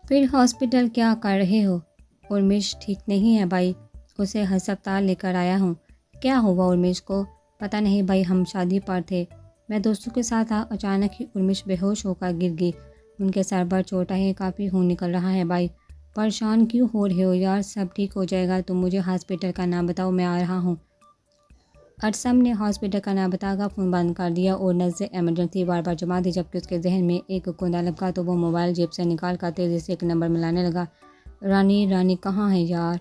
फिर हॉस्पिटल क्या कर रहे हो? उर्मिश ठीक नहीं है भाई, उसे अस्पताल लेकर आया हूँ। क्या हुआ उर्मिश को? पता नहीं भाई, हम शादी पर थे, मैं दोस्तों के साथ था, अचानक ही उर्मिश बेहोश होकर गिर गई। उनके सर पर चोट है, काफ़ी खून निकल रहा है भाई। परेशान क्यों हो रहे हो यार, सब ठीक हो जाएगा, तुम मुझे हॉस्पिटल का नाम बताओ, मैं आ रहा हूँ। अरसम ने हॉस्पिटल का नाम बताकर फ़ोन बंद कर दिया और नज़रें इमरजेंसी वार्ड पर जमा दी। जबकि उसके जहन में एक कुंदा लपका तो वो मोबाइल जेब से निकाल कर तेज़ी से एक नंबर मिलाने लगा। रानी रानी कहाँ है यार?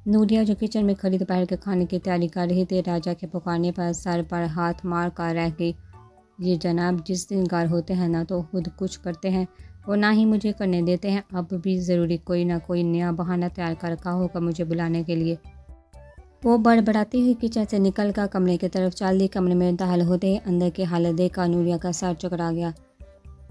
नूरिया जो किचन में खड़ी दोपहर के खाने की तैयारी कर रही थी, राजा के पुकारने पर सर पर हाथ मार कर रह गई। ये जनाब जिस दिन गार होते हैं ना तो खुद कुछ करते हैं और ना ही मुझे करने देते हैं। अब भी ज़रूरी कोई ना कोई नया बहाना तैयार कर रखा होगा मुझे बुलाने के लिए। वो बड़बड़ाती हुई किचन से निकल कर कमरे की तरफ चल दी। कमरे में दाखिल होते ही अंदर की हालत देखकर नूरिया का सर चकरा गया।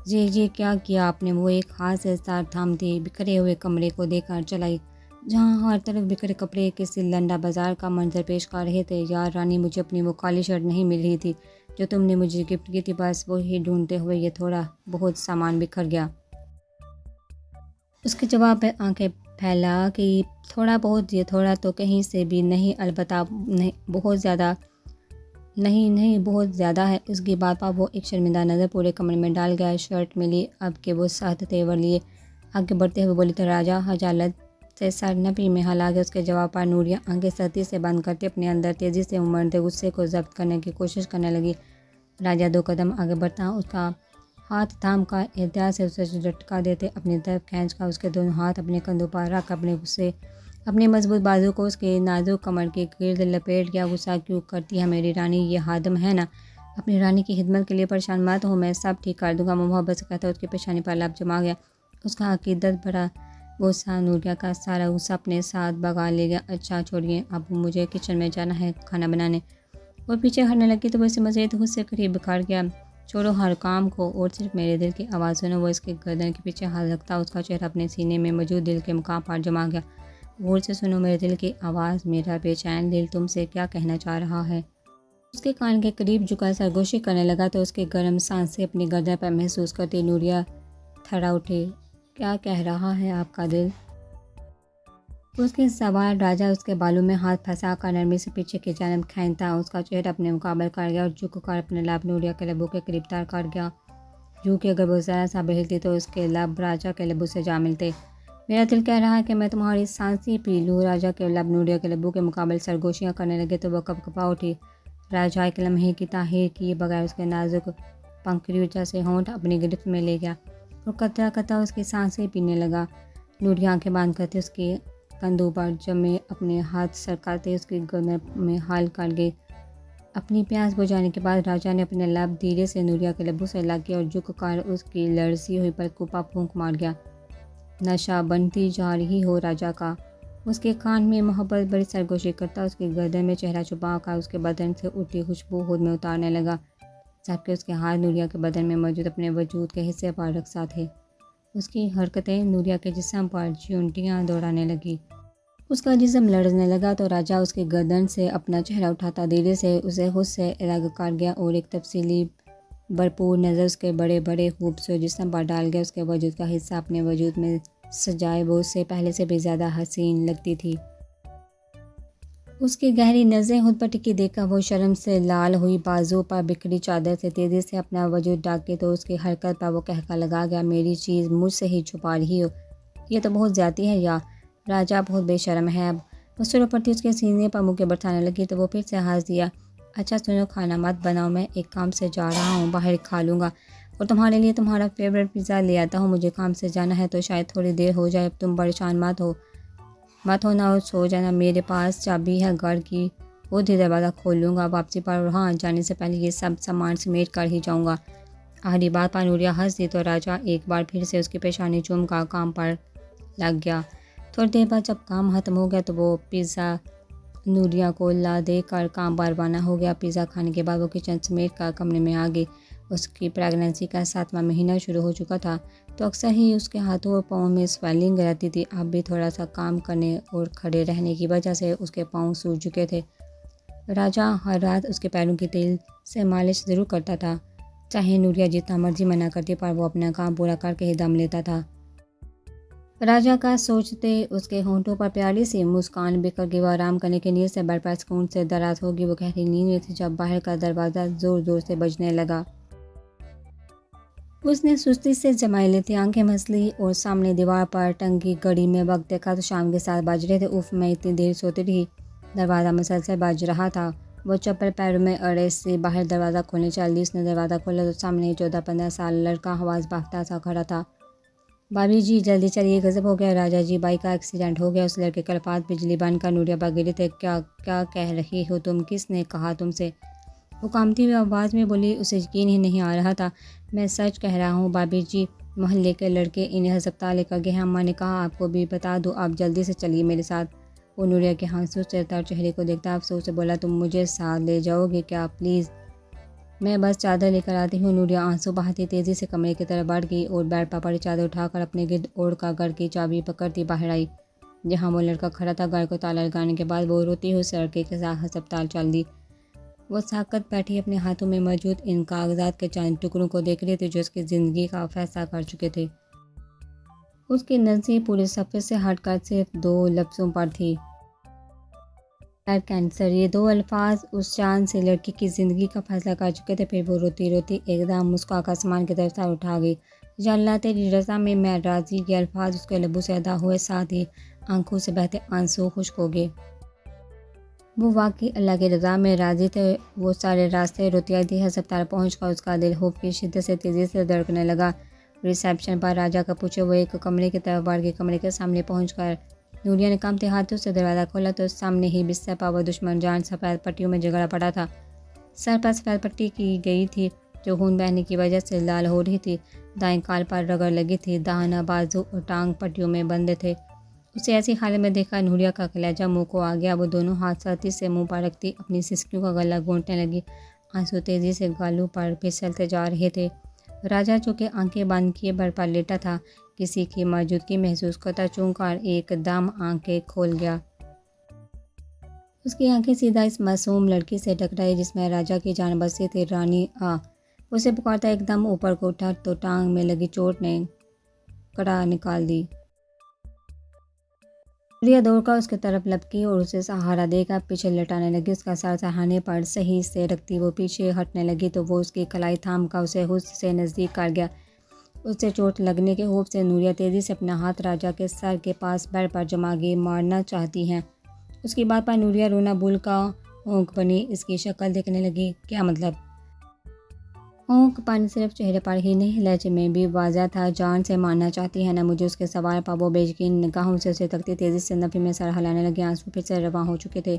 जी क्या किया आपने? वो एक हाथ से सर थामती बिखरे हुए कमरे को देखकर चलाई, जहाँ हर तरफ बिखरे कपड़े किसी लंडा बाजार का मंजर पेश कर रहे थे। यार रानी, मुझे अपनी वो काली शर्ट नहीं मिल रही थी जो तुमने मुझे गिफ्ट की थी, बस वो ही ढूंढते हुए ये थोड़ा बहुत सामान बिखर गया। उसके जवाब में आंखें फैला कि थोड़ा बहुत, ये थोड़ा तो कहीं से भी नहीं, अलबत्ता नहीं बहुत ज़्यादा, नहीं बहुत ज़्यादा है। उसकी बात पर वो एक शर्मिंदा नज़र पूरे कमरे में डाल गया। शर्ट मिली, अब के वो साथ तेवर लिए आगे बढ़ते हुए बोली तो राजा हजालत से सर नफी में हला गया। उसके जवाब पर नूरिया आंखें सख्ती से बंद करते अपने अंदर तेज़ी से उमड़ते गुस्से को जब्त करने की कोशिश करने लगी। राजा दो कदम आगे बढ़ता उसका हाथ थाम कर एहतियात से उसे झटका देते अपनी तरफ खींच कर उसके दोनों हाथ अपने कंधों पर रख अपने गुस्से अपनी मजबूत बाजू को उसके नाजुक कमर के गिर्द लपेट गया। गुस्सा क्यों करती है मेरी रानी, ये हादम है ना? अपनी रानी की खिदमत के लिए परेशान मत हो, मैं सब ठीक कर दूंगा। मोहब्बत से कहता उसकी पेशानी पर लब जमा गया। उसका अकीदत भरा गुस्सा नूरिया का सारा गुस्सा अपने साथ भगा ले गया। अच्छा छोड़िए, अब मुझे किचन में जाना है खाना बनाने। वो पीछे हटने लगी तो वैसे मज़ीद गुस्से करीब बिखार गया। छोड़ो हर काम को और सिर्फ मेरे दिल की आवाज़ सुनो। वो इसके गर्दन के पीछे हाथ रखता उसका चेहरा अपने सीने में मौजूद दिल के मुकाम पर जमा गया। गौर से सुनो मेरे दिल की आवाज़, मेरा बेचैन दिल तुमसे क्या कहना चाह रहा है। उसके कान के करीब झुका सरगोशी करने लगा तो उसके गर्म सांस से अपनी गर्दन पर महसूस करती नूरिया थरा उठी। क्या कह रहा है आपका दिल? उसके सवाल राजा उसके बालों में हाथ फंसा कर नरमी से पीछे की जानब खींचता उसका चेहरा अपने मुकाबले कर गया और झुक कर अपने लब नूरिया के लबों के करीब तार कर गया। यूँ कि अगर वो ज़रा सा बहलती तो उसके लब राजा के लबों से जा मिलते। मेरा दिल कह रहा है कि मैं तुम्हारी सांसें पी लूँ। राजा के लब नूरिया के लबों के मुकाबले सरगोशियाँ करने लगे तो वह कपकपा उठी। राजा एक लम्हे की ताहीर किए बगैर उसके नाजुक पंखुड़ियों जैसे होंठ अपनी गिरफ्त में ले गया और कतरा कतरा उसकी सांसें पीने लगा। नूरिया आंखें बांध करते उसके कंधों पर जमे अपने हाथ सरकाते उसकी गर्दन में हाल कर गए। अपनी प्यास बुझाने के बाद राजा ने अपने लब धीरे से नूरिया के लबों से लगे और झुक कर उसकी लड़सी हुई पर कुपा फूंक मार गया। नशा बनती जा रही हो राजा का। उसके कान में मोहब्बत बड़ी सरगोशी करता उसकी गर्दन में चेहरा छुपा कर उसके बदन से उठती खुशबू खुद में उतारने लगा, जबकि उसके हाथ नूरिया के बदन में मौजूद अपने वजूद के हिस्से पर रक्सा थे। उसकी हरकतें नूरिया के जिस्म पर चींटियाँ दौड़ाने लगी। उसका जिस्म लड़ने लगा तो राजा उसकी गर्दन से अपना चेहरा उठाता धीरे से उसे खुद से अलग कर गया और एक तफसीली भरपूर नज़र उसके बड़े बड़े खूबसूरत जिस्म पर डाल गया। उसके वजूद का हिस्सा अपने वजूद में सजाए वो उससे पहले से भी ज़्यादा हसीन लगती थी। उसकी गहरी नज़रें खुद पर टिकी देखकर वो शर्म से लाल हुई, बाजू पर बिखरी चादर से तेज़ी से अपना वजूद ढाके तो उसकी हरकत पर वो कहका लगा गया, मेरी चीज़ मुझसे ही छुपा रही हो, ये तो बहुत ज़्यादती है यार। राजा बहुत बेशर्म है। अब वो सुर पड़ती उसके सीने पर मुँह के बरसाने लगी तो वो फिर से हंस दिया। अच्छा सुनो, खाना मत बनाओ, मैं एक काम से जा रहा हूँ, बाहर खा लूँगा और तुम्हारे लिए तुम्हारा फेवरेट पिज़्ज़ा ले आता हूँ। मुझे काम से जाना है तो शायद थोड़ी देर हो जाए, तुम परेशान मत होना और सो जाना। मेरे पास चाबी है घर की, वो ही दरवाज़ा खोल लूँगा वापसी पर, हाँ जाने से पहले ये सब सामान समेट कर ही जाऊँगा। आखिरी बात पर नूरिया हंस दी तो राजा एक बार फिर से उसकी पेशानी चूम कर काम पर लग गया। थोड़ी देर बाद जब काम ख़त्म हो गया तो वो पिज़्ज़ा नूरिया को ला दे कर काम पर रवाना हो गया। पिज़्ज़ा खाने के बाद वो किचन समेट कर कमरे में आ गई। उसकी प्रेगनेंसी का 7वां महीना शुरू हो चुका था तो अक्सर ही उसके हाथों और पाँव में स्वेलिंग रहती थी। अब भी थोड़ा सा काम करने और खड़े रहने की वजह से उसके पाँव सूज चुके थे। राजा हर रात उसके पैरों की तेल से मालिश ज़रूर करता था, चाहे नूरिया जितना मर्जी मना करती, पर वो अपना काम पूरा करके ही दम लेता था। राजा का सोचते उसके होंठों पर प्यारी सी मुस्कान बिखर गई। वो आराम करने की नीयत से बेड पर सुकून से दराज होगी। वो गहरी नींद में थी जब बाहर का दरवाज़ा ज़ोर ज़ोर से बजने लगा। उसने सुस्ती से जमाई ली थी, आंखें मसली और सामने दीवार पर टंगी घड़ी में वक्त देखा तो शाम के 7 बज रहे थे। उफ, मैं इतनी देर सोती रही। दरवाज़ा मुसलसल बज रहा था। वो चप्पल पैरों में अड़े से बाहर दरवाज़ा खोलने चल दी। उसने दरवाज़ा खोला तो सामने 14-15 साल लड़का आवाज़ भागता सा खड़ा था। भाभी जी जल्दी चलिए, गजब हो गया राजा जी, बाइक का एक्सीडेंट हो गया। उस लड़के के अल्फाज बिजली बन कर नूरिया पर गिरे थे। क्या क्या कह रही हो तुम? किसने कहा तुमसे? वो कामती हुई आवाज़ में बोली। उसे यकीन ही नहीं आ रहा था। मैं सच कह रहा हूँ भाभी जी, मोहल्ले के लड़के इन्हें अस्पताल लेकर गए हैं। अम्मा ने कहा आपको भी बता दूँ, आप जल्दी से चलिए मेरे साथ। वो नूरिया के आंसू से तर चेहरे को देखता अफसोस से बोला, तुम मुझे साथ ले जाओगे क्या प्लीज़? मैं बस चादर लेकर आती हूँ। नूरिया आंसू बहाती तेज़ी से कमरे की तरफ बढ़ गई और बेड पर पड़ी चादर उठाकर अपने गिर्द ओढ़ कर घर की चाबी पकड़ती बाहर आई। जहाँ वो लड़का खड़ा था, घर को ताला लगाने के बाद वो रोती हुई उस लड़के के साथ अस्पताल चल दी। वो साकत बैठी अपने हाथों में मौजूद इन कागजात के चंद टुकड़ों को देख रही थी जो उसकी ज़िंदगी का फैसला कर चुके थे। उसकी नज़रें पूरे सफ़र से हटकर सिर्फ 2 लफ्ज़ों पर थी, ब्लड कैंसर। ये 2 अल्फाज उस चांद से लड़की की ज़िंदगी का फैसला कर चुके थे। फिर वो रोती रोती एकदम मुस्कुराकर आसमान की तरफ सर उठा गई। या अल्लाह तेरी रज़ा में मैं राज़ी। ये अल्फाज उसके लबों से अदा हुए, साथ ही आंखों से बहते आंसू खुश्क हो गए। वो वाकई अल्लाह की रज़ा में राज़ी थे। वो सारे रास्ते रोती आई थी। अस्पताल पहुंचकर उसका दिल खूब की शिद्दत से तेज़ी से धड़कने लगा। रिसेप्शन पर राजा का पूछे वो एक कमरे की तरफ बढ़ गई। कमरे के सामने पहुंचकर नूरिया ने कांपते हाथों से दरवाज़ा खोला तो सामने ही बिस्तर पर वो दुश्मन जान सफ़ेद पट्टियों में जगड़ा पड़ा था। सर पर सफ़ेद पट्टी की गई थी जो खून बहने की वजह से लाल हो रही थी। दाएं काल पर रगड़ लगी थी। दाहिना बाजू और टांग पट्टियों में बंद थे। उसे ऐसी हालत में देखा नूरिया का कलेजा मुंह को आ गया। वो दोनों हाथ सख्ती से मुंह पर रखती अपनी सिसकियों का गला घोंटने लगी। आंसू तेजी से गालों पर फिसलते जा रहे थे। राजा जो कि आंखें बंद किए बेड पर लेटा था, किसी की मौजूदगी महसूस करता चूंकर एकदम आंखें खोल गया। उसकी आंखें सीधा इस मासूम लड़की से टकराई जिसमें राजा की जान बसी थी। रानी आ, उसे पुकारता एकदम ऊपर को उठा तो टांग में लगी चोट ने कड़ा निकाल दी। रिया दौड़कर उसकी तरफ लपकी और उसे सहारा देकर पीछे लटाने लगी। उसका सर सहाने पर सही से रखती वो पीछे हटने लगी तो वो उसकी कलाई थाम कर उसे हुस्न से नज़दीक कर गया। उससे चोट लगने के खौफ से नूरिया तेज़ी से अपना हाथ राजा के सर के पास बेड पर जमा के मारना चाहती हैं। उसकी बात पर नूरिया रोना भूल का ऊँख बनी इसकी शक्ल देखने लगी। क्या मतलब? ऊँख पानी सिर्फ चेहरे पर ही नहीं लहजे में भी वाज़ा था। जान से मारना चाहती है ना मुझे? उसके सवाल पर वो बेयकीन निगाहों से उसे तकती तेज़ी से नफ़ी में सर हिलाने लगे। आंसू फिर से रवां हो चुके थे।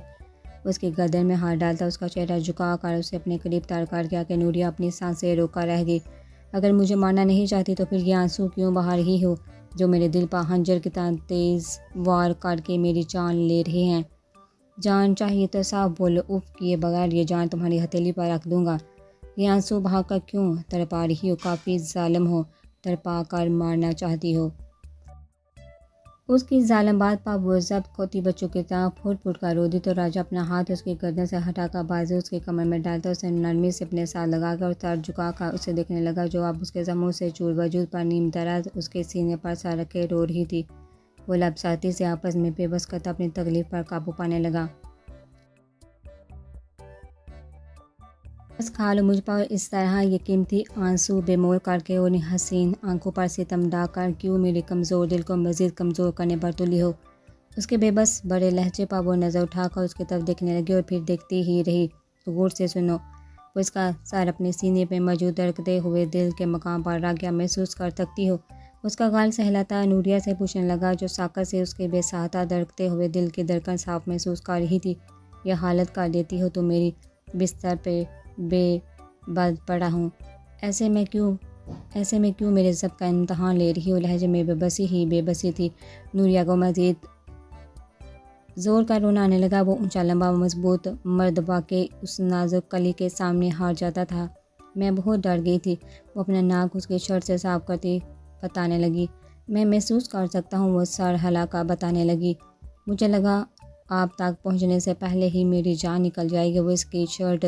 उसकी गर्दन में हाथ डालता उसका चेहरा झुका कर उसे अपने करीब तर कर गया कि नूरिया अपनी सांसें रोका रह गई। अगर मुझे मारना नहीं चाहती तो फिर ये आंसू क्यों बहा रही हो जो मेरे दिल पर हंजर की तरह तेज़ वार करके मेरी जान ले रहे हैं? जान चाहिए तो साफ बोलो। उफ किए बगैर ये जान तुम्हारी हथेली पर रख दूंगा। ये आंसू बहाकर क्यों तड़पा रही हो? काफ़ी जालिम हो, तड़पा कर मारना चाहती हो। उसकी जालिम बात पर वो जब्त खोती बच्चों की तरह फूट फूट कर रो दी तो राजा अपना हाथ उसकी गर्दन से हटाकर बाजू उसके कमर में डालता उसे नरमी से अपने साथ लगाकर सर झुकाकर उसे देखने लगा जो अब उसके जमों से चूर वजूद पर नीम दराज उसके सीने पर सर रखे रो रही थी। वो लबसाती से आपस में बेबस करता अपनी तकलीफ पर काबू पाने लगा। बस खा लो मुझ पर इस तरह ये कीमती आंसू बेमोल करके उन्हें हसीन आंखों पर सितम डालकर क्यों मेरे कमज़ोर दिल को मज़ीद कमज़ोर करने पर तुली हो? उसके बेबस बड़े लहजे पर वो नज़र उठाकर उसकी तरफ देखने लगी और फिर देखती ही रही। गौर से सुनो। वो इसका सर अपने सीने पे मौजूद धड़कते हुए दिल के मकाम पर रख गया। महसूस कर सकती हो? उसका गाल सहलाता नूरिया से पूछने लगा जो साकत से उसके बेसहारा धड़कते हुए दिल की धड़कन साफ महसूस कर रही थी। यह हालत कर देती हो तो मेरी बिस्तर पे बेबस पड़ा हूँ। ऐसे में क्यों मेरे ज़ब्त का इम्तहान ले रही हो? लहजे में बेबसी ही बेबसी थी। नूरिया को मज़ीद ज़ोर का रोना आने लगा। वो ऊंचा लंबा मजबूत मर्दबा के उस नाजुक कली के सामने हार जाता था। मैं बहुत डर गई थी। वो अपना नाक उसकी शर्ट से साफ करती बताने लगी। मैं महसूस कर सकता हूँ। वो सर हिलाकर बताने लगी। मुझे लगा आप तक पहुँचने से पहले ही मेरी जान निकल जाएगी। वो इसकी शर्ट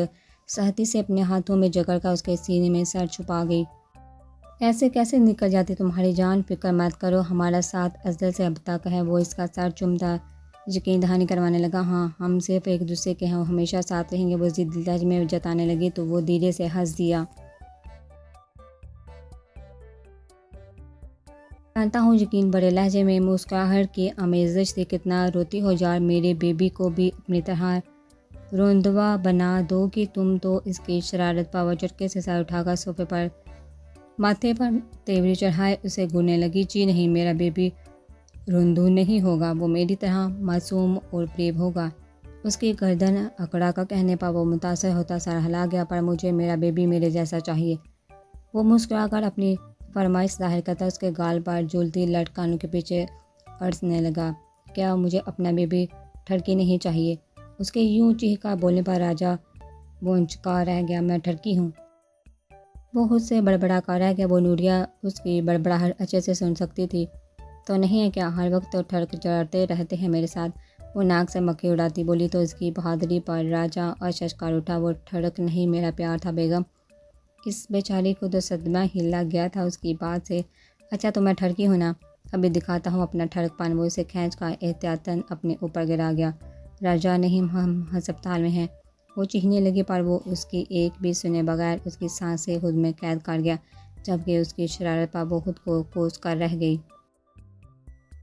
सहती से अपने हाथों में जकड़ कर उसके सीने में सर छुपा गई। ऐसे कैसे निकल जाती तुम्हारी जान, फिक्र मत करो, हमारा साथ अज़ल से अब तक है। वो इसका सर चूमता यकीन दहानी करवाने लगा। हाँ, हम सिर्फ एक दूसरे के हैं, हमेशा साथ रहेंगे। वो ज़िद लहजे में जताने लगी तो वो धीरे से हंस दिया। जानता हूँ यकीन बड़े लहजे में मुस्कुराहट की आमेज़श से कितना रोती हो यार, मेरे बेबी को भी अपनी तरह रोंदवा बना दो कि तुम। तो इसकी शरारत पावर झटके से सर उठाकर सोफे पर माथे पर तेवरी चढ़ाए उसे घूरने लगी। जी नहीं, मेरा बेबी रुंधू नहीं होगा, वो मेरी तरह मासूम और प्रेम होगा। उसकी गर्दन अकड़ा का कहने पर वो मुतासर होता सर हिला गया। पर मुझे मेरा बेबी मेरे जैसा चाहिए, वो मुस्कुराकर अपनी फरमाइश जाहिर करता उसके गाल पर झूलती लट कानों के पीछे अड़सने लगा। क्या मुझे अपना बेबी ठरकी नहीं चाहिए? उसके यूं चीखकर बोलने पर राजा बोंचका रह गया। मैं ठरकी हूँ? वो खुद से बड़बड़ा कर रह गया। वो नूरिया उसकी बड़बड़ाहट अच्छे से सुन सकती थी। तो नहीं है क्या, हर वक्त तो ठड़क चढ़ते रहते हैं मेरे साथ। वो नाक से मक्खी उड़ाती बोली तो इसकी बहादुरी पर राजा अशशकार उठा। वो ठड़क नहीं, मेरा प्यार था बेगम। इस बेचारी को तो सदमा ही लग गया था उसकी बात से। अच्छा तो मैं ठड़की हूँ ना, अभी दिखाता हूँ अपना ठड़कपन। वो इसे खींच कर एहतियातन अपने ऊपर गिरा गया। राजा नहीं, हम अस्पताल में हैं। वो चीखने लगी पर वो उसकी एक भी सुने बगैर उसकी सांसें खुद में कैद कर गया, जबकि उसकी शरारत पर वो खुद को कोस कर रह गई।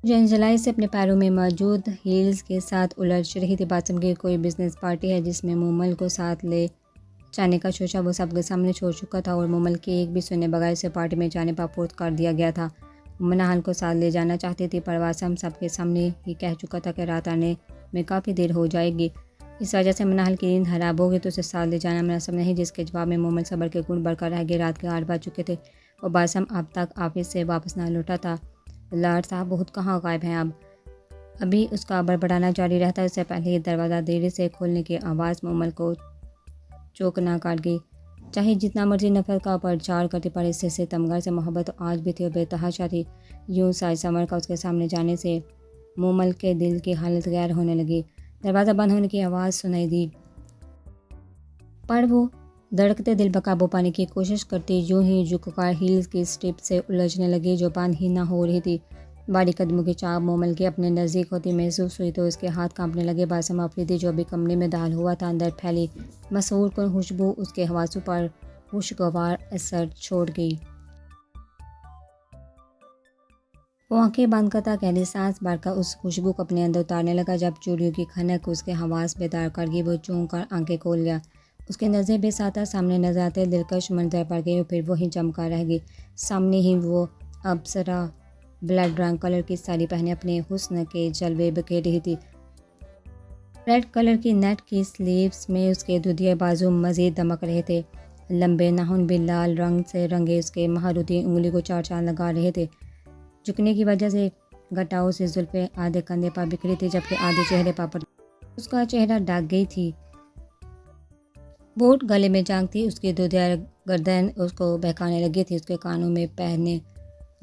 जंजलाई से अपने पैरों में मौजूद हील्स के साथ उलझ रही थी। बासम की कोई बिजनेस पार्टी है जिसमें मूमल को साथ ले जाने का शोशा वो सबके सामने छोड़ चुका था और मूमल के एक भी सुने बगैर उसे पार्टी में जाने पर फोर्स कर दिया गया था। मनाहल को साथ ले जाना चाहती थी पर वासम सबके सामने ही कह चुका था कि रात आने में काफ़ी देर हो जाएगी। इस वजह से मनाहल की नींद खराब हो गई तो उसे साथ ले जाना मुनासिब नहीं, जिसके जवाब में मूमल सब्र के गुण बढ़कर रह गए। रात के 8 बज चुके थे और बासम अब तक ऑफिस से वापस ना लौटा था। लाड साहब बहुत कहाँ गायब हैं अब? अभी उसका बड़बड़ाना जारी रहता है। उससे पहले ही दरवाज़ा देरी से खोलने की आवाज़ मूमल को चौंकना काट गई। चाहे जितना मर्जी नफरत का प्रचार करती पर इससे तमगर से मोहब्बत तो आज भी थी और बेतहाशा थी। यूं साज संवर का उसके सामने जाने से मूमल के दिल की हालत गैर होने लगी। दरवाज़ा बंद होने की आवाज़ सुनाई दी पर वो धड़कते दिल पर काबू पाने की कोशिश करती यूं ही झुककर हील्स की स्ट्रिप से उलझने लगी जो बंद ही ना हो रही थी। बारी कदमों की चाप मूमल के अपने नज़दीक होती महसूस हुई तो उसके हाथ कांपने लगे। बासम अफरीदी जो अभी कमरे में दाखिल हुआ था अंदर फैली मसूर कन खुशबू उसके हवासों पर खुशगवार असर छोड़ गई। वो आंखें बंद करता गहरी सांस भरकर उस खुशबू को अपने अंदर उतारने लगा। जब चूड़ियों की खनक उसके हवास बेदार कर गई वो चौंक कर आंखें खोल गया। उसके नज़रें बेसाता सामने नजर आते दिलकश मंजर पर गई और फिर वहीं चमका रह गई। सामने ही वो अप्सरा ब्लड रंग कलर की साड़ी पहने अपने हुस्न के जलवे बिखेर रही थी। रेड कलर की नेट की स्लीव्स में उसके दुधिया बाजू मज़ीद दमक रहे थे। लंबे नाखून भी लाल रंग से रंगे उसके महारुती उंगली को चार चांद लगा रहे थे। झुकने की वजह से घटाओं से जुल्फे आधे कंधे पर बिखरी थी जबकि आधे चेहरे पर उसका चेहरा ढक गई थी। बोट गले में झांकती उसकी दुधिया गर्दन उसको बहकाने लगी थी। उसके कानों में पहने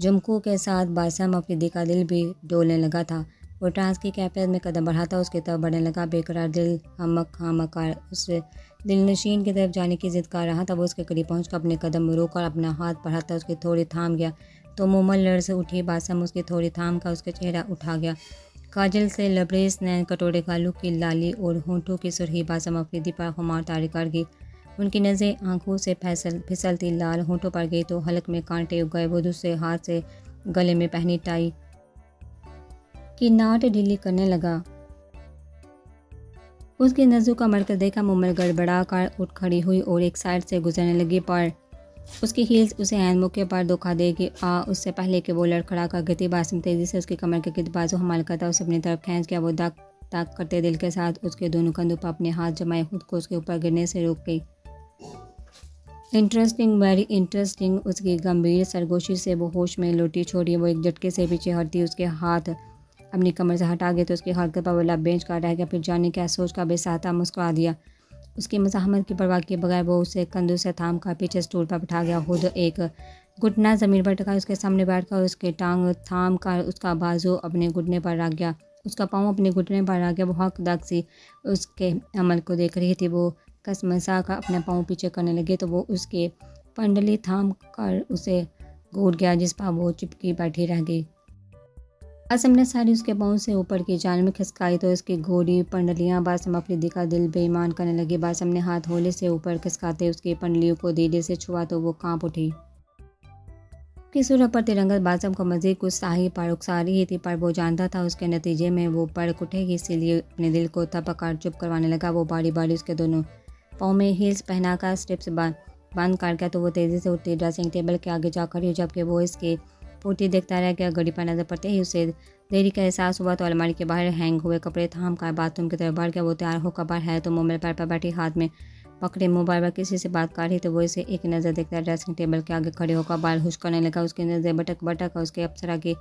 झुमकों के साथ बासम अफरीदी का दिल भी डोलने लगा था। वो ट्रांस की कैफियत में कदम बढ़ाता उसकी तरफ बढ़ने लगा। बेकरार दिल हमक उससे दिल नशीन की तरफ जाने की जिद कर रहा था। वो उसके करीब पहुंचकर अपने कदम रोककर अपना हाथ बढ़ाता उसकी थोड़ी थाम गया तो मूमल लड़ से उठी। बासम उसकी थोड़ी थाम कर उसके चेहरा उठा गया। काजल से लबरेज नैन कटोरे गालों की लाली और होंठों की सुर्खी बासम अफरीदी पर खुमार तारी कर गई। उनकी नज़रें आंखों से फिसलती लाल होंठों पर गई तो हलक में कांटे उग गए। वो दूसरे हाथ से गले में पहनी टाई की नाट ढीली करने लगा। उसकी नज़रों का मरकज देखा मूमल गड़बड़ा कर उठ खड़ी हुई और एक साइड से गुजरने लगी पर उसकी हील्स उसे ऐन मौके पर धोखा देगी उससे पहले कि वो लड़खड़ा कर गिरती। बासम तेज़ी से उसकी कमर के गिर्द बाजू हमाल करता उसे अपनी तरफ खींच गया। वो दाग ताक करते दिल के साथ उसके दोनों कंधों पर अपने हाथ जमाए खुद को उसके ऊपर गिरने से रोक गई। Interesting, very interesting. उसकी गंभीर सरगोशी से वो होश में लौटी छोड़ी। वो एक झटके से पीछे हटती उसके हाथ अपनी कमर से हटा गए तो उसकी हरकत पर वो लब बेंच कर रह गया। फिर जाने क्या सोच का बेसाता मुस्कुरा दिया। उसकी मज़ाहमत की परवाह किए बगैर वो उसे कंधों से थाम कर पीछे स्टूल पर बिठा गया। खुद एक घुटना ज़मीन पर टिका उसके सामने बैठकर उसके टांग थाम कर उसका बाजू अपने घुटने पर रख गया। उसका पाँव अपने घुटने पर रख गया। वो हक दक सी उसके अमल को देख रही थी। वो कसमसा कर अपने पाँव पीछे करने लगे तो वो उसके पंडली थाम कर उसे घूट गया जिस पर वो चिपकी बैठी रह गई। बासम ने सारी उसके पाँव से ऊपर की जान में खिसकाई तो उसकी घोड़ी पंडलियाँ बासम अफरीदी का दिल बेईमान करने लगी। बासम ने हाथ होले से ऊपर खिसकाते उसकी पंडलियों को धीरे से छुआ तो वो कांप उठी। की सूरत पर तिरंगा बासम को मज़ीद कुछ शाही पर उकसा रही थी, पर वो जानता था उसके नतीजे में वो पड़क उठेगी, इसीलिए अपने दिल को थपकार चुप करवाने लगा। वो बारी बारी उसके दोनों पाँव में हील्स पहनाकर स्टेप्स बंद कर गया तो वो तेज़ी से उठती ड्रेसिंग टेबल के आगे जा खड़ी, जबकि वो इसकी पूर्ति देखता रह गया। घड़ी पर नज़र पड़ते ही उसे देरी का एहसास हुआ तो अलमारी के बाहर हैंग हुए कपड़े थाम कर बाथरूम की तरफ बढ़ गया। वो तैयार होकर बाहर है तो मोबाइल पर बैठी हाथ में पकड़े मोबाइल पर किसी से बात कर रही तो वो इसे एक नज़र देखता ड्रेसिंग टेबल के आगे खड़े होकर बाल हुश करने लगा। उसकी नज़र भटक उसके अप्सरा की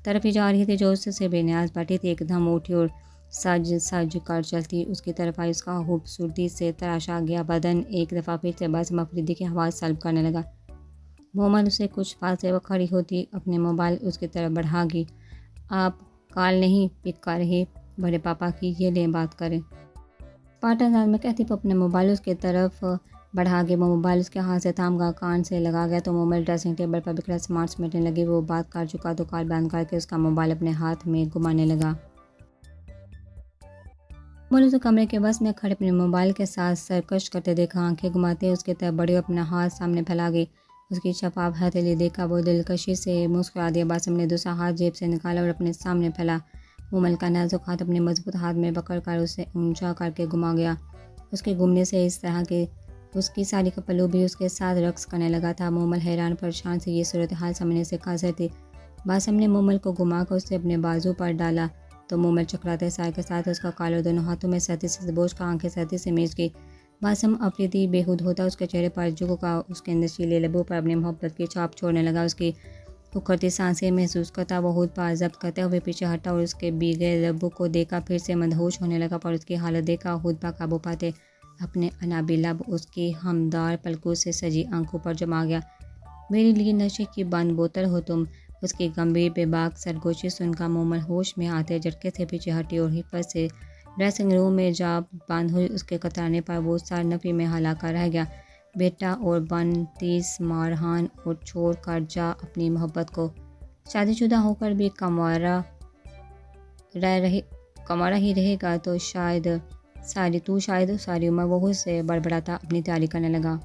तरफ ही जा रही थी जो उससे बेनियाज बैठी थी। एकदम उठी और सज कर चलती उसकी तरफ आई। उसका खूबसूरती से तराशा गया बदन एक दफ़ा फिर से बासम अफरीदी की आवाज़ सल्ब करने लगा। मोहम्मद उसे कुछ फासले पर खड़ी होती अपने मोबाइल उसकी तरफ बढ़ा गई। आप कॉल नहीं पिक कर रहे बड़े पापा की, ये ले बात करें। पार्टनर में कहती अपने मोबाइल उसकी तरफ बढ़ा के वो मोबाइल उसके हाथ से थाम कर कान से लगा गया तो मोबाइल ड्रेसिंग टेबल पर बिखरा स्मार्ट समेटने लगी। वो बात कर चुका तो कॉल बंद करके उसका मोबाइल अपने हाथ में घुमाने लगा। बोले तो कमरे के बस में खड़े अपने मोबाइल के साथ सरकश करते देखा, आंखें घुमाते उसके तरफ बड़ी अपना हाथ सामने फैला गई। उसकी शफाफ हथेली देखा, वो दिलकशी से मुस्कुरा दिया। बासम ने दूसरा हाथ जेब से निकाला और अपने सामने फैला। मोमल का नाजुक हाथ अपने मजबूत हाथ में पकड़ कर उसे ऊंचा करके घुमा गया। उसके घूमने से इस तरह के उसकी साड़ी का पल्लू भी उसके साथ रक्स करने लगा था। मोमल हैरान परेशान से ये सूरत हाल समझने से कासर थी। बासम ने मोमल को घुमा कर उसे अपने बाजू पर डाला तो मोमल चकराते साय के साथ उसका कॉलर दोनों हाथों में सर्दी से बोझ का आंखें सर्दी से मीच गई। बासम अफरीदी बेहूद होता उसके चेहरे पर जुगो का उसके नशीले लबों पर अपनी मोहब्बत की छाप छोड़ने लगा। उसकी उखड़ती सांसें महसूस करता वो खुद पर जब्त करते हुए पीछे हटा और उसके भीगे लबों को देखा फिर से मदहोश होने लगा, पर उसकी हालत देखा खुद पर काबू पाते अपने अनाबी लब उसकी हमदार पलकों से सजी आंखों पर जमा गया। मेरे लिए नशे की बंद बोतल हो तुम। उसकी गंभीर बेबाक सरगोशी सुनकर मोमल होश में आते झटके से पीछे हटी और हिफत से ड्रेसिंग रूम में जा बंद हुई। उसके कतराने पर वो सर नफी में हलाका रह गया। बेटा और बन 30 मारहान और छोड़ कर जा अपनी मोहब्बत को। शादीशुदा होकर भी कमारा ही रहेगा तो शायद सारी उम्र वो से बड़बड़ाता अपनी तैयारी करने लगा।